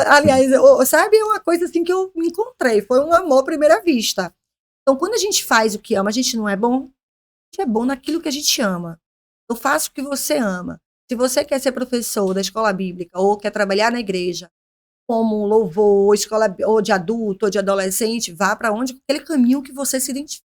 Aliás, sabe, é uma coisa assim que eu me encontrei, foi um amor à primeira vista. Então, quando a gente faz o que ama, a gente não é bom? A gente é bom naquilo que a gente ama. Eu faço o que você ama. Se você quer ser professor da escola bíblica ou quer trabalhar na igreja, como louvor, escola ou de adulto ou de adolescente, vá para onde? Aquele caminho que você se identifica.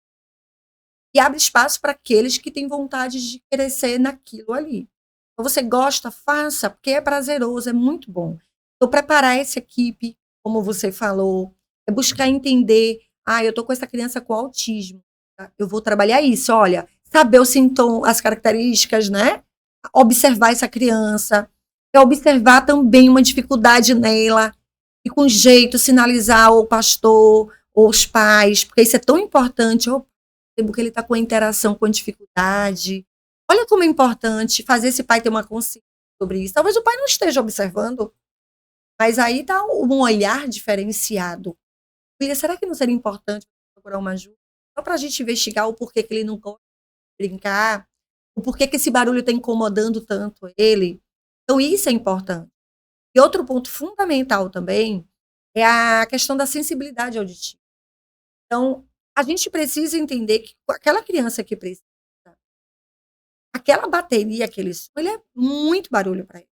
E abre espaço para aqueles que têm vontade de crescer naquilo ali. Então, você gosta, faça, porque é prazeroso, é muito bom. Então, preparar essa equipe, como você falou, é buscar entender, eu estou com essa criança com autismo, tá? Eu vou trabalhar isso, olha, saber o sintoma, as características, né? Observar essa criança, observar também uma dificuldade nela, e com jeito sinalizar ao pastor, ou os pais, porque isso é tão importante, porque ele está com a interação com a dificuldade. Olha como é importante fazer esse pai ter uma consciência sobre isso. Talvez o pai não esteja observando, mas aí está um olhar diferenciado. Filha, será que não seria importante procurar uma ajuda? Só para a gente investigar o porquê que ele não gosta de brincar, o porquê que esse barulho está incomodando tanto ele. Então, isso é importante. E outro ponto fundamental também é a questão da sensibilidade auditiva. Então, a gente precisa entender que aquela criança que precisa, aquela bateria, aquele som, ele é muito barulho para ele.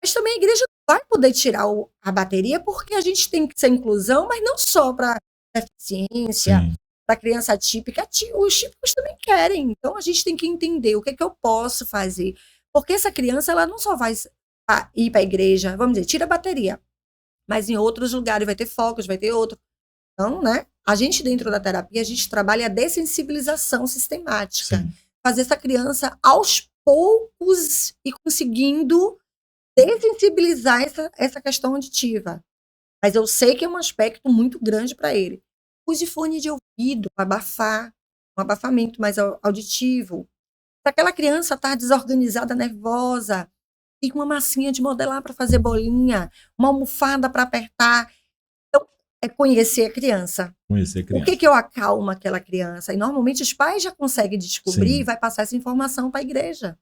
Mas também a igreja não vai poder tirar a bateria, porque a gente tem que ser inclusão, mas não só para deficiência, para criança típica. Os típicos também querem. Então, a gente tem que entender o que é que eu posso fazer. Porque essa criança, ela não só vai ir para a igreja, vamos dizer, tira a bateria, mas em outros lugares vai ter focos, vai ter outro. Então, né, a gente dentro da terapia, a gente trabalha a dessensibilização sistemática. Sim. Fazer essa criança aos poucos e conseguindo dessensibilizar essa questão auditiva. Mas eu sei que é um aspecto muito grande para ele. Use fone de ouvido para abafar, um abafamento mais auditivo. Se aquela criança está desorganizada, nervosa, tem uma massinha de modelar para fazer bolinha, uma almofada para apertar. Então, é conhecer a criança. Conhecer a criança. O que eu acalmo aquela criança? E normalmente os pais já conseguem descobrir e vai passar essa informação para a igreja.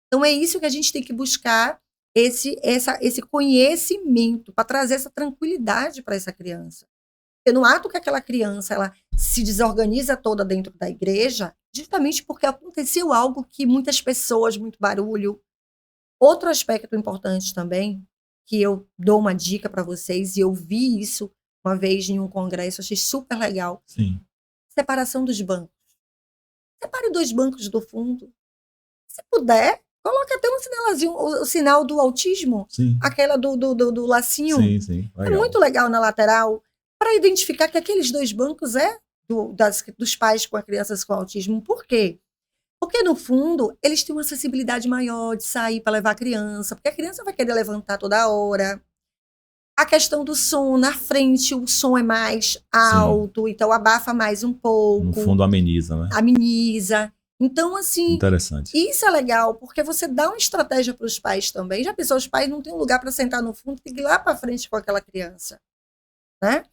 Então, é isso que a gente tem que buscar, esse conhecimento, para trazer essa tranquilidade para essa criança. Porque no ato que aquela criança ela se desorganiza toda dentro da igreja, justamente porque aconteceu algo que muitas pessoas, muito barulho. Outro aspecto importante também, que eu dou uma dica para vocês, e eu vi isso uma vez em um congresso, achei super legal. Sim. Separação dos bancos. Separe 2 bancos do fundo. Se puder, coloca até um sinalzinho, o sinal do autismo, sim. Aquela do lacinho. Sim, sim. Legal. É muito legal na lateral, para identificar que aqueles 2 bancos é dos pais com as crianças com autismo. Por quê? Porque, no fundo, eles têm uma acessibilidade maior de sair para levar a criança, porque a criança vai querer levantar toda hora. A questão do som, na frente o som é mais alto, então abafa mais um pouco. No fundo ameniza, né? Ameniza. Então, assim, interessante. Isso é legal, porque você dá uma estratégia para os pais também. Já pensou, os pais não têm um lugar para sentar no fundo, tem que ir lá para frente com aquela criança, né?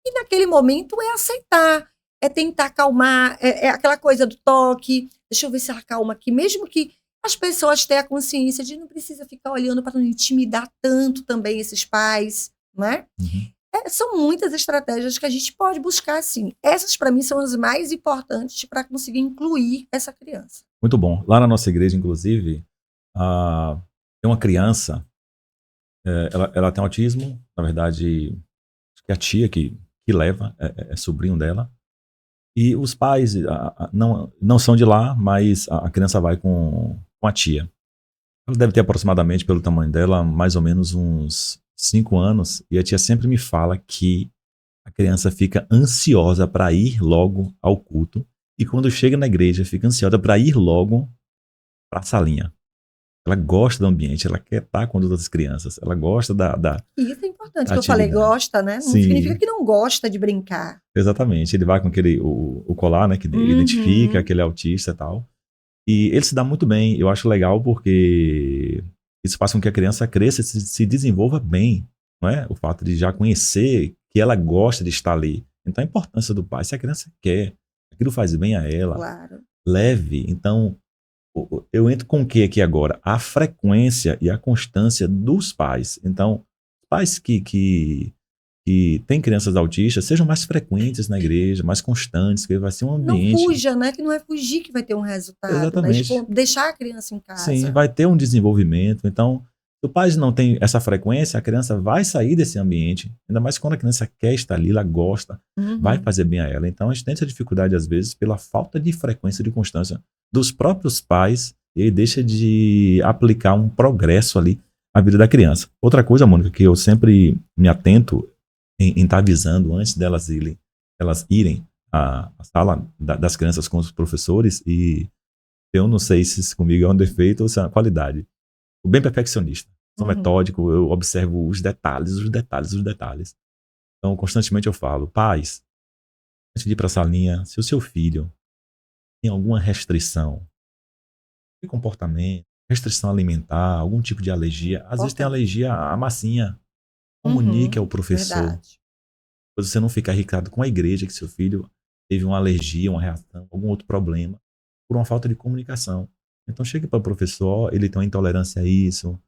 E naquele momento é aceitar, é tentar acalmar, é aquela coisa do toque. Deixa eu ver se ela calma aqui, mesmo que as pessoas tenham a consciência de não precisa ficar olhando para não intimidar tanto também esses pais, né? Uhum. São muitas estratégias que a gente pode buscar, assim. Essas, para mim, são as mais importantes para conseguir incluir essa criança. Muito bom. Lá na nossa igreja, inclusive, tem uma criança, ela tem autismo, na verdade, acho que a tia que leva, é sobrinho dela. E os pais não são de lá, mas a criança vai com a tia. Ela deve ter aproximadamente, pelo tamanho dela, mais ou menos uns 5 anos. E a tia sempre me fala que a criança fica ansiosa para ir logo ao culto. E quando chega na igreja, fica ansiosa para ir logo para a salinha. Ela gosta do ambiente, ela quer estar com as outras crianças. Ela gosta da Isso é importante, que eu falei, atividade. gosta, né? Não Sim. significa que não gosta de brincar. Exatamente. Ele vai com o colar, né? Que identifica que ele é autista e tal. E ele se dá muito bem. Eu acho legal porque isso faz com que a criança cresça e se desenvolva bem, não é? O fato de já conhecer que ela gosta de estar ali. Então a importância do pai, se a criança quer, aquilo faz bem a ela, Claro. leve. Então eu entro com o que aqui agora? A frequência e a constância dos pais. Então, pais que têm crianças autistas, sejam mais frequentes na igreja, mais constantes, que vai ser um ambiente... Não fuja, né? Que não é fugir que vai ter um resultado. Exatamente. Né? Deixar a criança em casa. Sim, vai ter um desenvolvimento. Então, se o pai não tem essa frequência, a criança vai sair desse ambiente. Ainda mais quando a criança quer estar ali, ela gosta, vai fazer bem a ela. Então, a gente tem essa dificuldade, às vezes, pela falta de frequência e de constância dos próprios pais, e aí deixa de aplicar um progresso ali na vida da criança. Outra coisa, Mônica, que eu sempre me atento em estar avisando antes delas irem à sala das crianças com os professores, e eu não sei se isso comigo é um defeito ou se é uma qualidade. O bem perfeccionista. Sou metódico, eu observo os detalhes. Então, constantemente eu falo, pais, antes de ir para a salinha, se o seu filho tem alguma restrição de comportamento, restrição alimentar, algum tipo de alergia, às vezes tem alergia à massinha, comunique ao professor. Verdade. Para você não ficar irritado com a igreja que seu filho teve uma alergia, uma reação, algum outro problema, por uma falta de comunicação. Então chegue para o professor, ele tem uma intolerância a isso,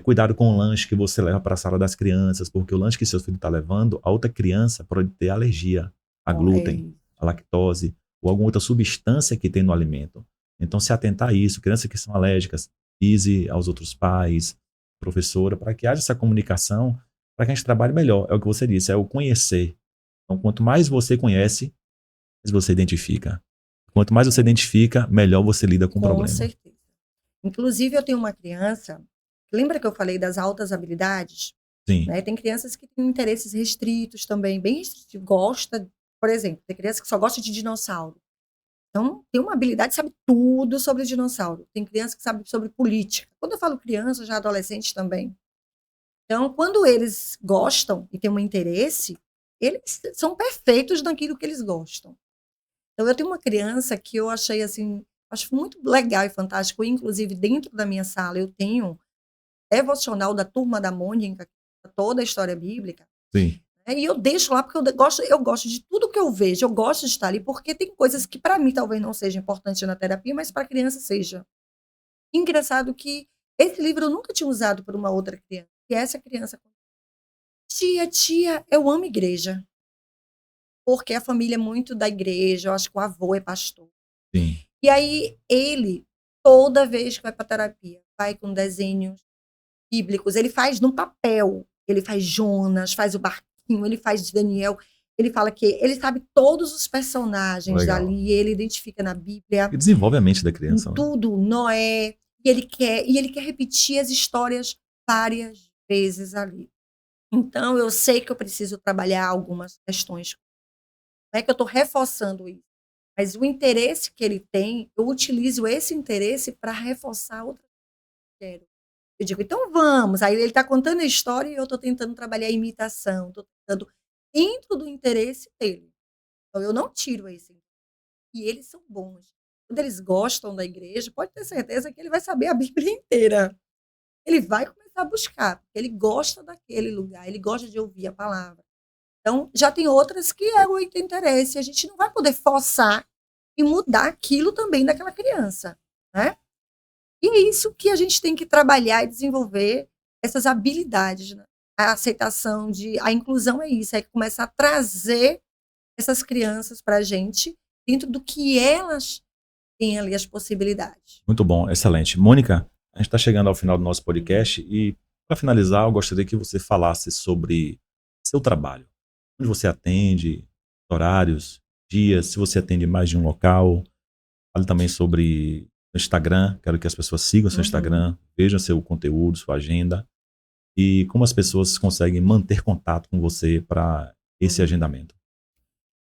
cuidado com o lanche que você leva para a sala das crianças, porque o lanche que seu filho está levando, a outra criança pode ter alergia a glúten, a lactose, ou alguma outra substância que tem no alimento. Então se atentar a isso, crianças que são alérgicas, avise aos outros pais, professora, para que haja essa comunicação, para que a gente trabalhe melhor. É o que você disse, é o conhecer. Então quanto mais você conhece, mais você identifica. Quanto mais você identifica, melhor você lida com o problema. Com certeza. Inclusive, eu tenho uma criança, lembra que eu falei das altas habilidades? Sim. Né? Tem crianças que têm interesses restritos também, bem restritos. Gosta, por exemplo, tem criança que só gosta de dinossauro. Então, tem uma habilidade, sabe tudo sobre dinossauro. Tem criança que sabe sobre política. Quando eu falo criança, já adolescente também. Então, quando eles gostam e têm um interesse, eles são perfeitos naquilo que eles gostam. Então, eu tenho uma criança que eu achei, assim, acho muito legal e fantástico. Inclusive, dentro da minha sala, eu tenho devocional da Turma da Mônica, toda a história bíblica. Sim. E eu deixo lá porque eu gosto de tudo que eu vejo, eu gosto de estar ali, porque tem coisas que para mim talvez não seja importante na terapia, mas para a criança seja. Engraçado que esse livro eu nunca tinha usado por uma outra criança. E essa criança, tia, eu amo igreja. Porque a família é muito da igreja, eu acho que o avô é pastor. Sim. E aí ele, toda vez que vai para terapia, vai com desenhos bíblicos, ele faz no papel, ele faz Jonas, faz o barquinho, ele faz Daniel, ele fala que ele sabe todos os personagens dali, ele identifica na Bíblia. E desenvolve a mente da criança. Tudo, Noé, e ele quer repetir as histórias várias vezes ali. Então, eu sei que eu preciso trabalhar algumas questões. Não é que eu estou reforçando isso, mas o interesse que ele tem, eu utilizo esse interesse para reforçar outra coisa que eu quero. Eu digo, então vamos. Aí ele está contando a história e eu estou tentando trabalhar a imitação, estou tentando dentro do interesse dele. Então eu não tiro esse. E eles são bons. Quando eles gostam da igreja, pode ter certeza que ele vai saber a Bíblia inteira. Ele vai começar a buscar, porque ele gosta daquele lugar, ele gosta de ouvir a palavra. Então, já tem outras que é muito interesse, a gente não vai poder forçar e mudar aquilo também daquela criança, né? E é isso que a gente tem que trabalhar e desenvolver essas habilidades, né? A aceitação a inclusão é isso, é começar a trazer essas crianças para a gente dentro do que elas têm ali as possibilidades. Muito bom, excelente. Mônica, a gente está chegando ao final do nosso podcast e, para finalizar, eu gostaria que você falasse sobre seu trabalho. Onde você atende, horários, dias, se você atende mais de um local. Fale também sobre o Instagram. Quero que as pessoas sigam seu Instagram, vejam seu conteúdo, sua agenda e como as pessoas conseguem manter contato com você para esse agendamento.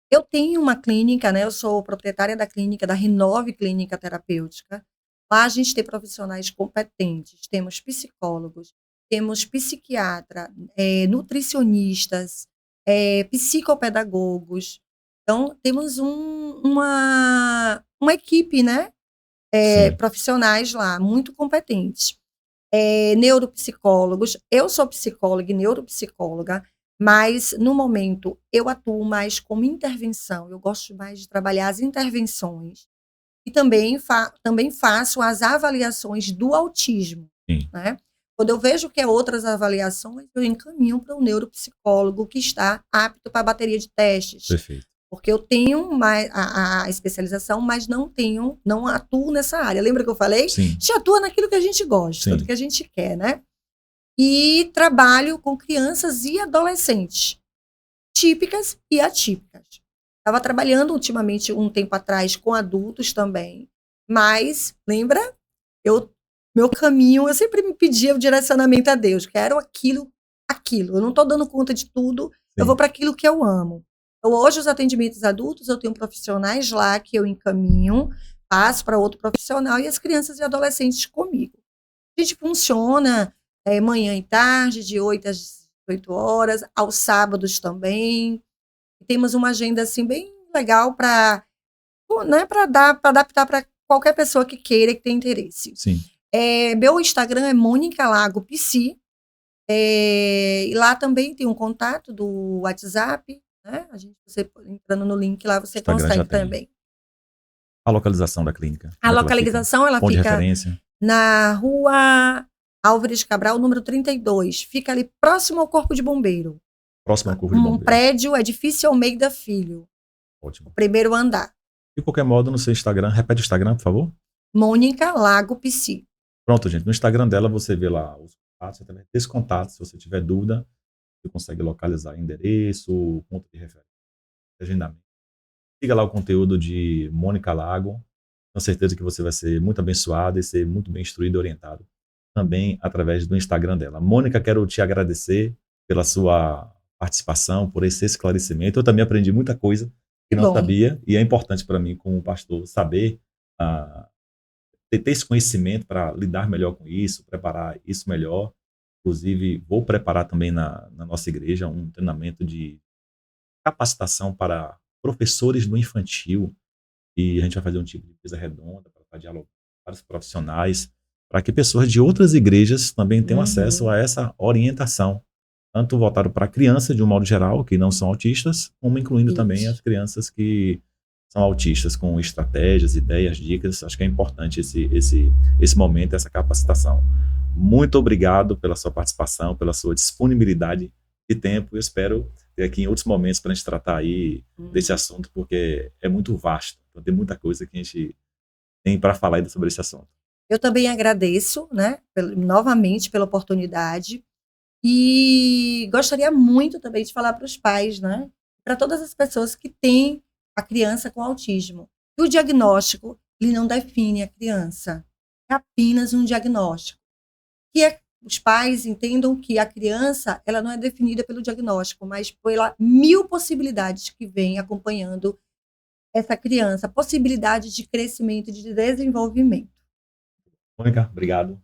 Eu tenho uma clínica, né? Eu sou proprietária da clínica da Renove Clínica Terapêutica. Lá a gente tem profissionais competentes, temos psicólogos, temos psiquiatra, nutricionistas, psicopedagogos. Então, temos uma equipe, né? Profissionais lá, muito competentes. Neuropsicólogos. Eu sou psicóloga e neuropsicóloga, mas no momento eu atuo mais como intervenção. Eu gosto mais de trabalhar as intervenções. E também faço as avaliações do autismo. Sim. Né? Quando eu vejo que é outras avaliações, eu encaminho para o neuropsicólogo que está apto para a bateria de testes. Perfeito. Porque eu tenho a especialização, mas não atuo nessa área. Lembra que eu falei? Sim. A gente atua naquilo que a gente gosta, Sim. do que a gente quer, né? E trabalho com crianças e adolescentes, típicas e atípicas. Estava trabalhando ultimamente, um tempo atrás, com adultos também. Mas, lembra? Meu caminho, eu sempre me pedia o direcionamento a Deus. Quero aquilo. Eu não estou dando conta de tudo, eu vou para aquilo que eu amo. Então, hoje, os atendimentos adultos, eu tenho profissionais lá que eu encaminho, passo para outro profissional e as crianças e adolescentes comigo. A gente funciona manhã e tarde, de 8 às 18 horas, aos sábados também. Temos uma agenda assim, bem legal para adaptar para qualquer pessoa que queira e que tenha interesse. Sim. Meu Instagram é Mônica Lago Psi. E lá também tem um contato do WhatsApp. Né? Você entrando no link lá, você Instagram consegue também. A localização da clínica. A localização ela fica referência? Na rua Álvares Cabral, número 32. Fica ali próximo ao Corpo de Bombeiro. Próximo ao Corpo de Bombeiro. Um prédio, edifício Almeida Filho. Ótimo. O primeiro andar. De qualquer modo, no seu Instagram, repete o Instagram, por favor. Mônica Lago Psi. Pronto, gente. No Instagram dela, você vê lá os contatos, você também tem esse contato. Se você tiver dúvida, você consegue localizar endereço, ponto de referência, agendamento. Siga lá o conteúdo de Mônica Lago. Tenho certeza que você vai ser muito abençoado e ser muito bem instruído e orientado também através do Instagram dela. Mônica, quero te agradecer pela sua participação, por esse esclarecimento. Eu também aprendi muita coisa que não sabia e é importante para mim, como pastor, saber ter esse conhecimento para lidar melhor com isso, preparar isso melhor. Inclusive, vou preparar também na nossa igreja um treinamento de capacitação para professores do infantil e a gente vai fazer um tipo de mesa redonda para dialogar com vários profissionais, para que pessoas de outras igrejas também tenham acesso a essa orientação, tanto voltado para crianças de um modo geral, que não são autistas, como incluindo também as crianças que são autistas, com estratégias, ideias, dicas. Acho que é importante esse momento, essa capacitação. Muito obrigado pela sua participação, pela sua disponibilidade de tempo. Eu espero ter aqui em outros momentos para a gente tratar aí desse assunto, porque é muito vasto. Então tem muita coisa que a gente tem para falar sobre esse assunto. Eu também agradeço, né, novamente pela oportunidade e gostaria muito também de falar para os pais, né, para todas as pessoas que têm a criança com autismo. E o diagnóstico, ele não define a criança, é apenas um diagnóstico. os pais entendam que a criança, ela não é definida pelo diagnóstico, mas pela 1000 possibilidades que vem acompanhando essa criança, possibilidades de crescimento e de desenvolvimento. Mônica, obrigado.